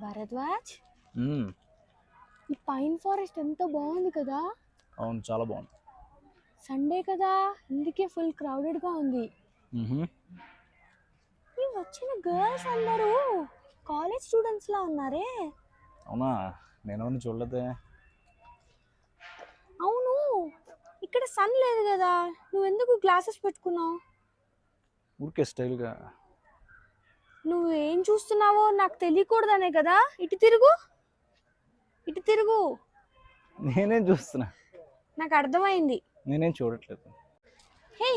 భరద్వాజ్, మ్మ్. ఈ pine forest ఎంతో బాగుంది కదా. అవును, చాలా బాగుంది. సండే కదా, అందుకే ఫుల్ క్రౌడెడ్గా ఉంది. మ్హూ. ఈ వచ్చిన గర్ల్స్ అందరూ కాలేజ్ స్టూడెంట్స్ లా ఉన్నారే. అవునా, నేను చూడలేదే. అవును, ఇక్కడ సన్ లేదు కదా, నువ్వు ఎందుకు గ్లాసెస్ పెట్టుకున్నావు? ఊరికే స్టైల్గా. నువ్వు ఏం చూస్తున్నావో నాకు తెలియకూడదనే కదా. ఇటు తిరుగు, ఇటు తిరుగు. నేనేం చూస్తున్నా? నాకు అర్థమైంది. నేనేం చూడట్లేదు. హే,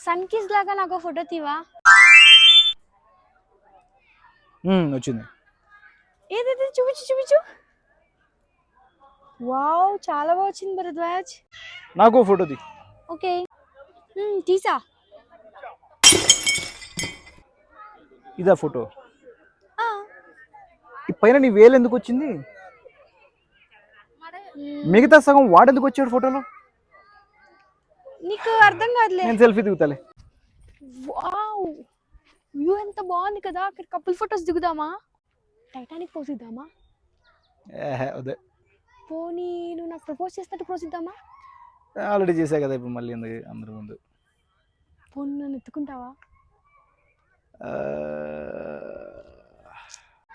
సన్ కిస్ లాగా నాకు ఫోటో తీవా? వచ్చింది. ఏదైతే చూపించు చూపించు. వావ్, చాలా బాగా వచ్చింది భరద్వాజ్. నాకు ఫోటో తీ. ఓకే, తీసా. ఇదా ఫోటో? ఆ, ఈ పైన నీ వేలు ఎందుకు వచ్చింది? మిగతా సగం వాడెందుకు వచ్చాడు ఫోటోలో? నీకు అర్థం కాదులే. నేను సెల్ఫీ దిగుతాలే. వావ్, వ్యూ ఎంత బాగుంది కదా. అక్కడ కపుల్ ఫొటోస్ దిగుదామా? టైటానిక్ పోసిద్దామా? అదే, పోనీ నువ్వు నాకు ప్రపోజ్ చేసినట్టు పోసిద్దామా? ఆల్రెడీ చేశా కదా, ఇప్పుడు మళ్ళీ ఎందుకు అందరి ముందు? పోనీ నన్ను ఎత్తుకుంటావా?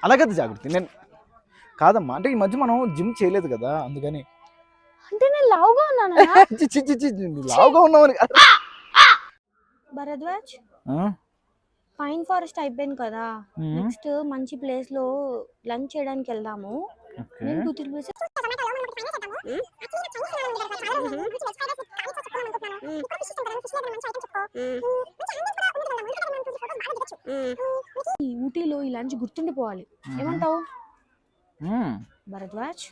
అలాగైతే జాగ్రత్త. నేను కాదమ్మా, అంటే ఈ మధ్య మనం జిమ్ చేయలేదు కదా, అందుకని. అంటే నేను లావుగా ఉన్నానా? లావుగా ఉన్నావని. భరద్వాజ్, పైన్ ఫారెస్ట్ అయిపోయింది కదా, నెక్స్ట్ మంచి ప్లేస్ లో లంచ్ చేయడానికి వెళ్దాము. నేను 2-3 ప్లేసెస్ ఊటీలో ఈ లంచ్ గుర్తుండిపోవాలి. ఏమంటావు భరద్వాజ్?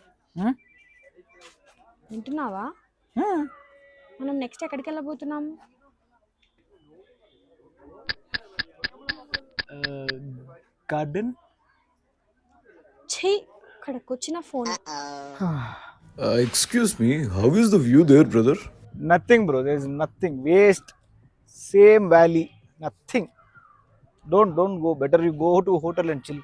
వింటున్నావా? మనం నెక్స్ట్ ఎక్కడికి వెళ్ళబోతున్నాం? గార్డెన్. చెయ్యి, ఇక్కడికి వచ్చిన phone. Excuse me, how is the view there, brother? Nothing, bro. There is nothing. Waste. Same valley. Nothing. Don't go. Better you go to hotel and chill.